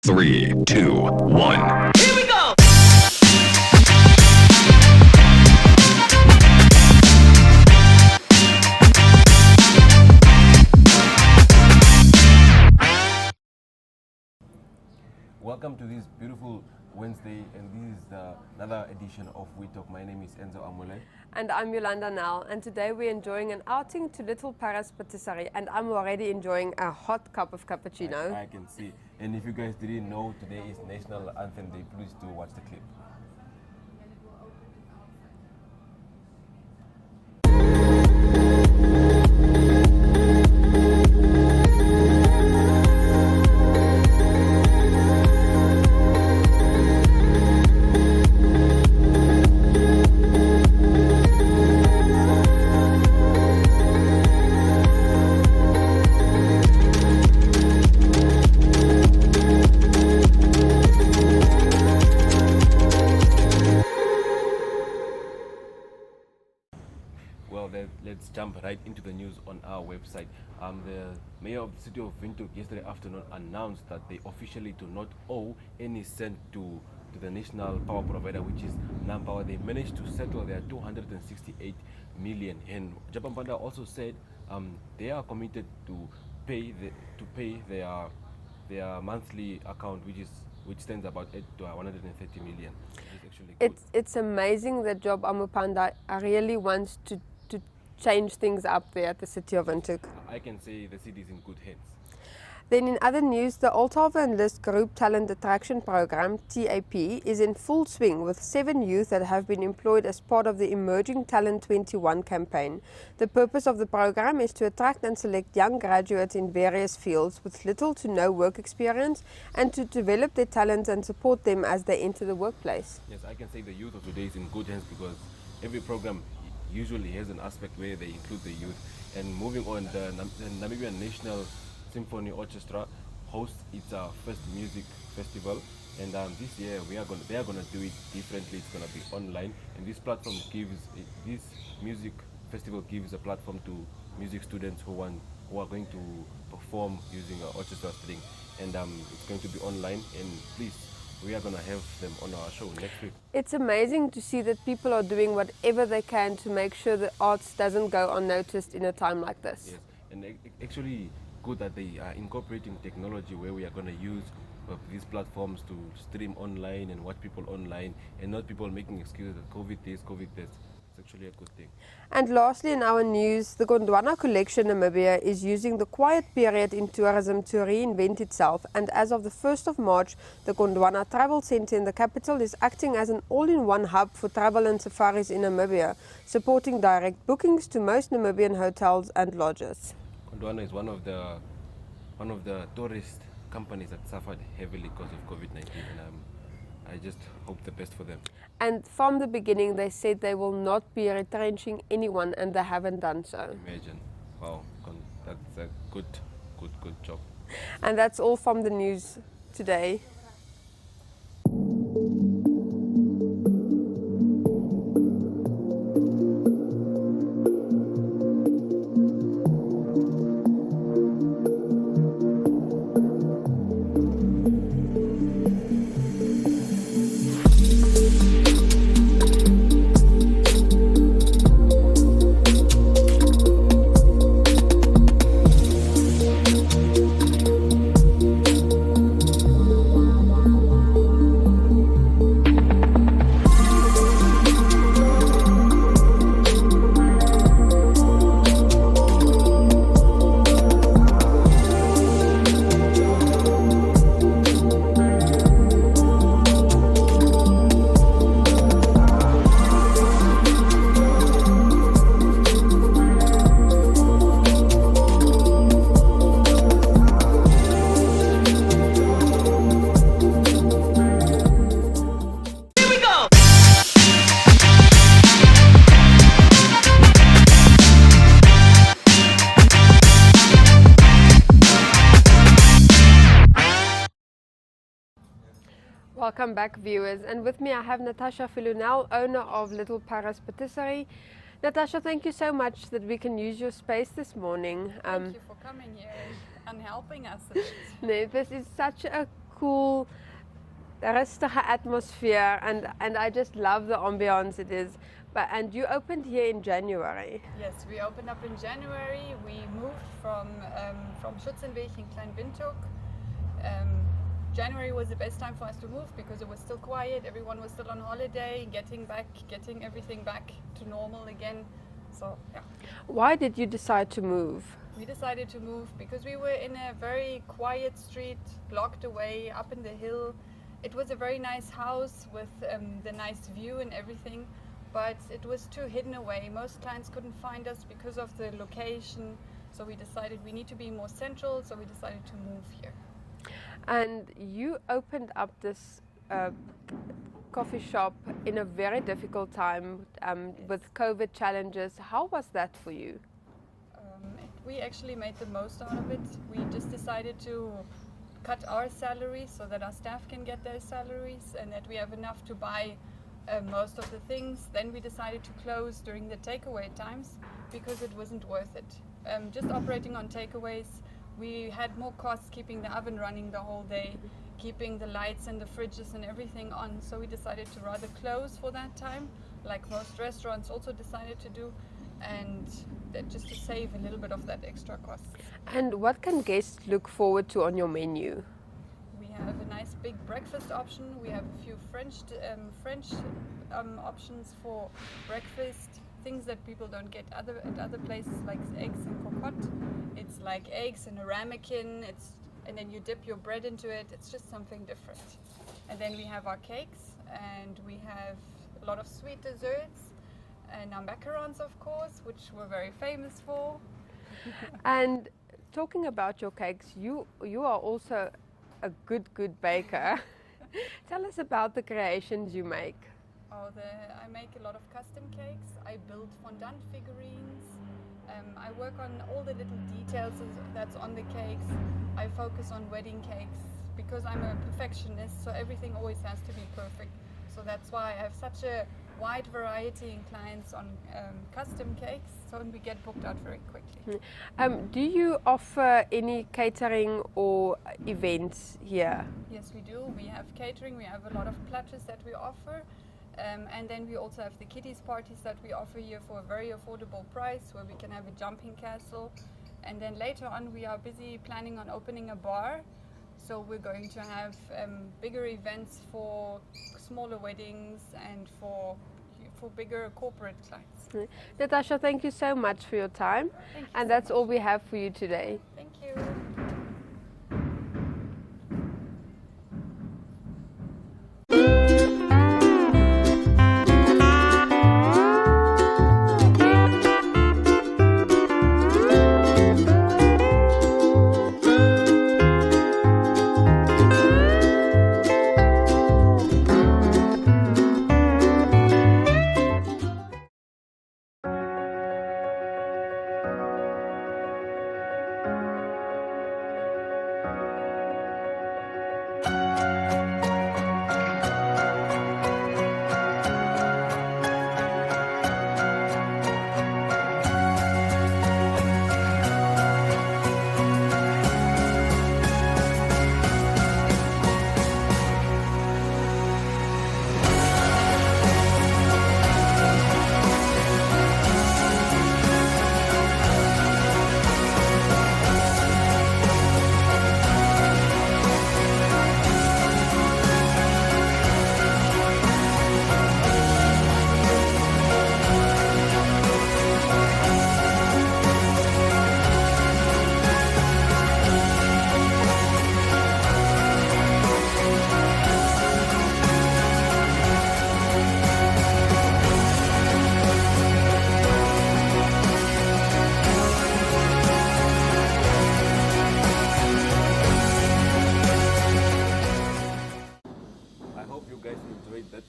3, 2, 1. Here we go! Welcome to this beautiful Wednesday, and this is another edition of We Talk. My name is Enzo Amule. And I'm Yolanda Nell, and today we're enjoying an outing to Little Paris Patisserie, and I'm already enjoying a hot cup of cappuccino. I can see. And if you guys didn't know, today is National Anthem Day. Please do watch the clip. Well, let's jump right into the news on our website. The mayor of the city of Windhoek yesterday afternoon announced that they officially do not owe any cent to the national power provider, which is NamPower. They managed to settle their 268 million. And Japampanda also said they are committed to pay their monthly account, which stands about at 130 million. Which is actually good. It's amazing that Job Amupanda really wants to change things up there at the city of Windhoek. I can say the city is in good hands. Then in other news, the Althaven and List Group Talent Attraction Program, TAP, is in full swing with 7 youth that have been employed as part of the Emerging Talent 21 campaign. The purpose of the program is to attract and select young graduates in various fields with little to no work experience and to develop their talents and support them as they enter the workplace. Yes, I can say the youth of today is in good hands because every program usually has an aspect where they include the youth. And moving on, the Namibian National Symphony Orchestra hosts its first music festival, and this year they are gonna do it differently. It's gonna be online, and this music festival gives a platform to music students who are going to perform using an orchestra string, and it's going to be online. And please, we are gonna have them on our show next week. It's amazing to see that people are doing whatever they can to make sure the arts doesn't go unnoticed in a time like this. Yes, and actually good that they are incorporating technology where we are going to use these platforms to stream online and watch people online, and not people making excuses that COVID this. It's actually a good thing. And lastly, in our news, the Gondwana Collection Namibia is using the quiet period in tourism to reinvent itself, and as of the 1st of March, the Gondwana Travel Centre in the capital is acting as an all-in-one hub for travel and safaris in Namibia, supporting direct bookings to most Namibian hotels and lodges. Gondwana is one of the tourist companies that suffered heavily because of COVID-19, and I just hope the best for them. And from the beginning, they said they will not be retrenching anyone, and they haven't done so. Imagine. Wow, that's a good job. And that's all from the news today. Welcome back, viewers, and with me I have Natasha Vilonel, owner of Little Paris Patisserie. Natasha, thank you so much that we can use your space this morning. Thank you for coming here and helping us. No, this is such a cool, rustige atmosphere, and I just love the ambiance it is. And you opened here in January. Yes, we opened up in January. We moved from Schutzenweg in Klein Windhoek. January was the best time for us to move because it was still quiet. Everyone was still on holiday, getting everything back to normal again. So yeah. Why did you decide to move? We decided to move because we were in a very quiet street, blocked away, up in the hill. It was a very nice house with the nice view and everything, but it was too hidden away. Most clients couldn't find us because of the location, so we decided we need to be more central, so we decided to move here. And you opened up this coffee shop in a very difficult time with COVID challenges. How was that for you? We actually made the most out of it. We just decided to cut our salaries so that our staff can get their salaries and that we have enough to buy most of the things. Then we decided to close during the takeaway times because it wasn't worth it. Just operating on takeaways, we had more costs keeping the oven running the whole day, keeping the lights and the fridges and everything on. So we decided to rather close for that time, like most restaurants also decided to do, and just to save a little bit of that extra cost. And what can guests look forward to on your menu? We have a nice big breakfast option. We have a few French options for breakfast, things that people don't get at other places, like eggs and cocotte. It's like eggs in a ramekin, and then you dip your bread into it. It's just something different. And then we have our cakes, and we have a lot of sweet desserts, and our macarons, of course, which we're very famous for. And talking about your cakes, you are also a good baker. Tell us about the creations you make. I make a lot of custom cakes. I build fondant figurines. I work on all the little details that's on the cakes. I focus on wedding cakes because I'm a perfectionist, so everything always has to be perfect. So that's why I have such a wide variety in clients on custom cakes, so we get booked out very quickly. Do you offer any catering or events here? Yes, we do. We have catering, we have a lot of platters that we offer, and then we also have the kiddies parties that we offer here for a very affordable price, where we can have a jumping castle. And then later on we are busy planning on opening a bar. So we're going to have bigger events for smaller weddings and for bigger corporate clients. Natasha, thank you so much for your time. And that's all we have for you today. Thank you.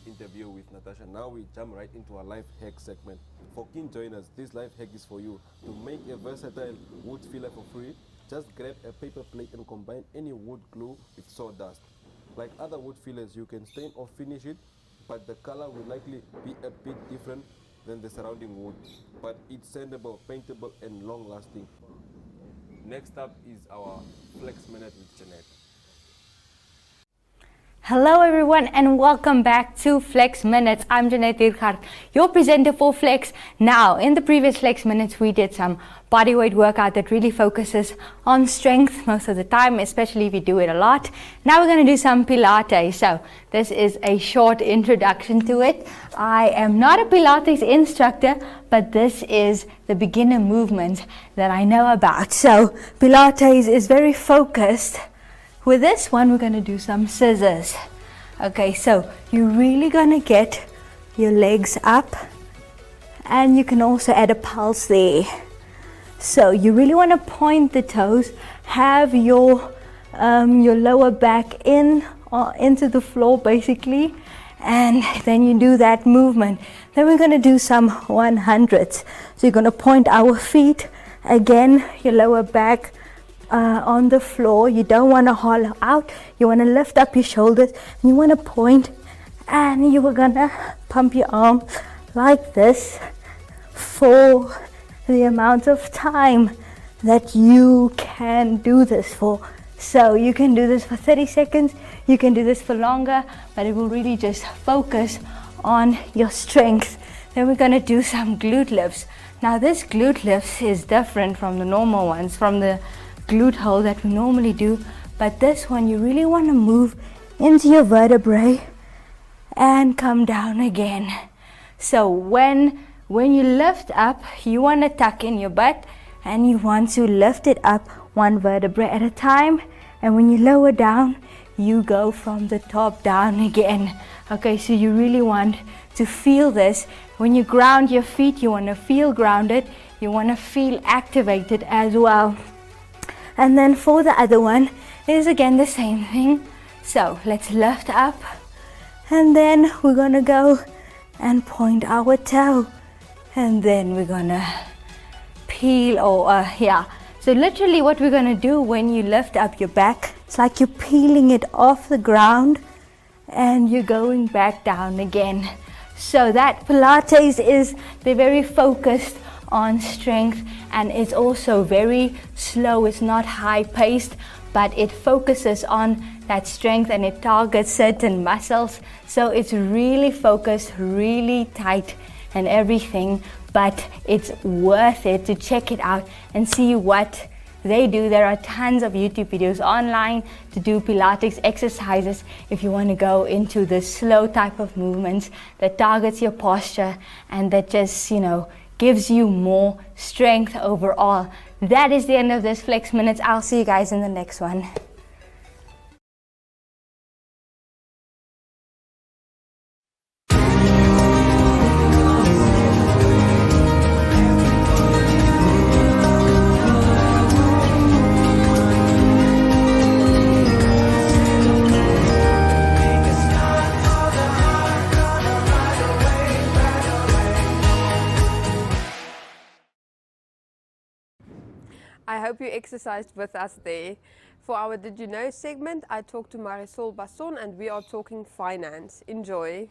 Interview with Natasha. Now we jump right into our life hack segment. For keen joiners, this life hack is for you. To make a versatile wood filler for free, just grab a paper plate and combine any wood glue with sawdust. Like other wood fillers, you can stain or finish it, but the color will likely be a bit different than the surrounding wood. But it's sandable, paintable, and long-lasting. Next up is our Flex Minute with Jeanette. Hello everyone and welcome back to Flex Minutes. I'm Jeanette Diergaard, your presenter for Flex. Now, in the previous Flex Minutes, we did some bodyweight workout that really focuses on strength most of the time, especially if you do it a lot. Now we're going to do some Pilates. So this is a short introduction to it. I am not a Pilates instructor, but this is the beginner movement that I know about. So Pilates is very focused. With this one, we're going to do some scissors. Okay, so you're really going to get your legs up, and you can also add a pulse there. So you really want to point the toes, have your lower back into the floor basically, and then you do that movement. Then we're going to do some 100s. So you're going to point our feet, again, your lower back on the floor. You don't want to hollow out. You want to lift up your shoulders. And you want to point, and you are going to pump your arm like this for the amount of time that you can do this for. So you can do this for 30 seconds. You can do this for longer, but it will really just focus on your strength. Then we're going to do some glute lifts. Now this glute lifts is different from the normal ones, from the glute hold that we normally do, but this one you really want to move into your vertebrae and come down again. So when you lift up, you want to tuck in your butt and you want to lift it up one vertebrae at a time, and when you lower down, you go from the top down again. Okay, so you really want to feel this. When you ground your feet, you want to feel grounded, you want to feel activated as well. And then for the other one, it is again the same thing. So let's lift up, and then we're gonna go and point our toe, and then we're gonna peel So literally what we're gonna do when you lift up your back, it's like you're peeling it off the ground and you're going back down again. So that Pilates they're very focused on strength, and it's also very slow. It's not high paced, but it focuses on that strength and it targets certain muscles. So it's really focused, really tight and everything, but it's worth it to check it out and see what they do. There are tons of YouTube videos online to do Pilates exercises if you want to go into the slow type of movements that targets your posture and that just, gives you more strength overall. That is the end of this Flex Minutes. I'll see you guys in the next one. I hope you exercised with us there. For our Did You Know segment, I talked to Marisol Basson and we are talking finance. Enjoy.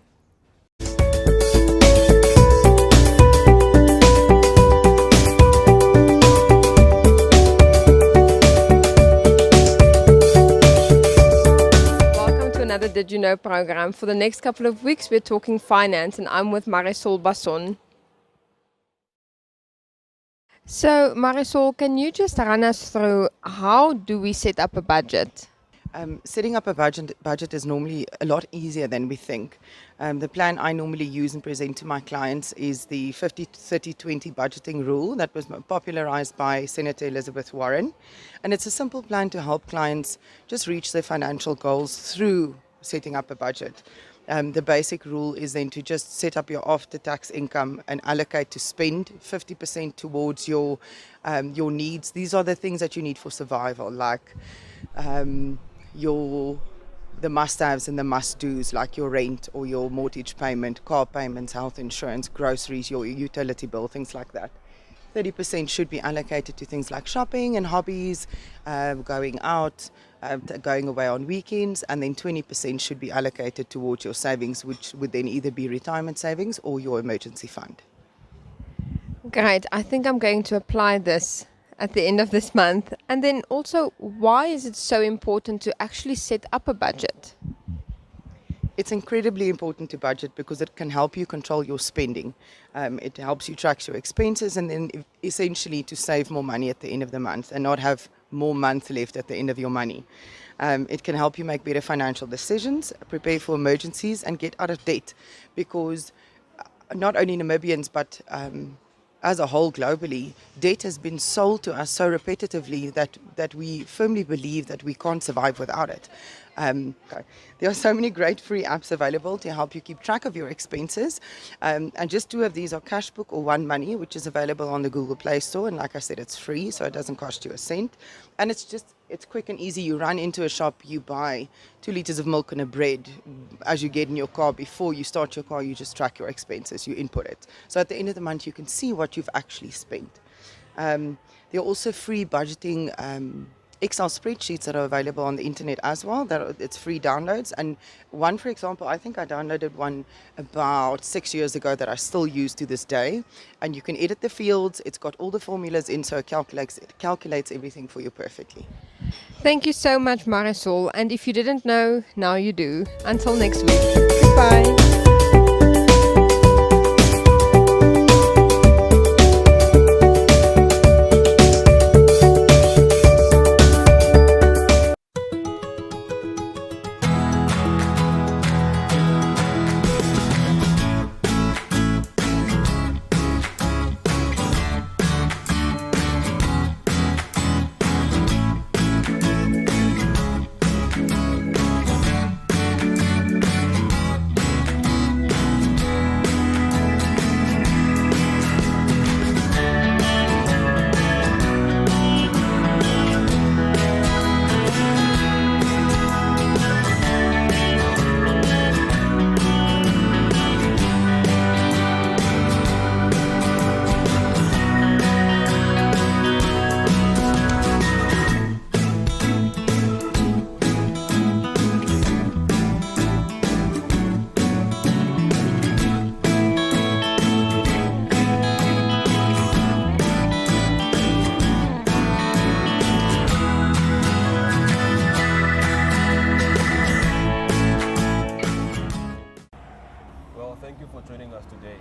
Welcome to another Did You Know program. For the next couple of weeks, we're talking finance, and I'm with Marisol Basson. So, Marisol, can you just run us through how do we set up a budget? Setting up a budget is normally a lot easier than we think. The plan I normally use and present to my clients is the 50-30-20 budgeting rule that was popularized by Senator Elizabeth Warren. And it's a simple plan to help clients just reach their financial goals through setting up a budget. The basic rule is then to just set up your after-tax income and allocate to spend 50% towards your needs. These are the things that you need for survival, like the must-haves and the must-dos, like your rent or your mortgage payment, car payments, health insurance, groceries, your utility bill, things like that. 30% should be allocated to things like shopping and hobbies, going out, going away on weekends, and then 20% should be allocated towards your savings, which would then either be retirement savings or your emergency fund. Great. I think I'm going to apply this at the end of this month. And then also, why is it so important to actually set up a budget? It's incredibly important to budget because it can help you control your spending. It helps you track your expenses and then essentially to save more money at the end of the month and not have more months left at the end of your money. It can help you make better financial decisions, prepare for emergencies and get out of debt because not only Namibians but as a whole globally, debt has been sold to us so repetitively that we firmly believe that we can't survive without it. There are so many great free apps available to help you keep track of your expenses. And just 2 of these are Cashbook or One Money, which is available on the Google Play Store. And like I said, it's free, so it doesn't cost you a cent. And it's quick and easy. You run into a shop, you buy 2 liters of milk and a bread. As you get in your car, before you start your car, you just track your expenses, you input it. So at the end of the month, you can see what you've actually spent. There are also free budgeting Excel spreadsheets that are available on the internet as well. It's free downloads. And one, for example, I think I downloaded one about 6 years ago that I still use to this day. And you can edit the fields. It's got all the formulas in, so it calculates everything for you perfectly. Thank you so much, Marisol. And if you didn't know, now you do. Until next week. Goodbye. Thank you for joining us today.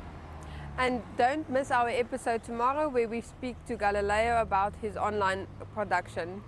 And don't miss our episode tomorrow where we speak to Galileo about his online production.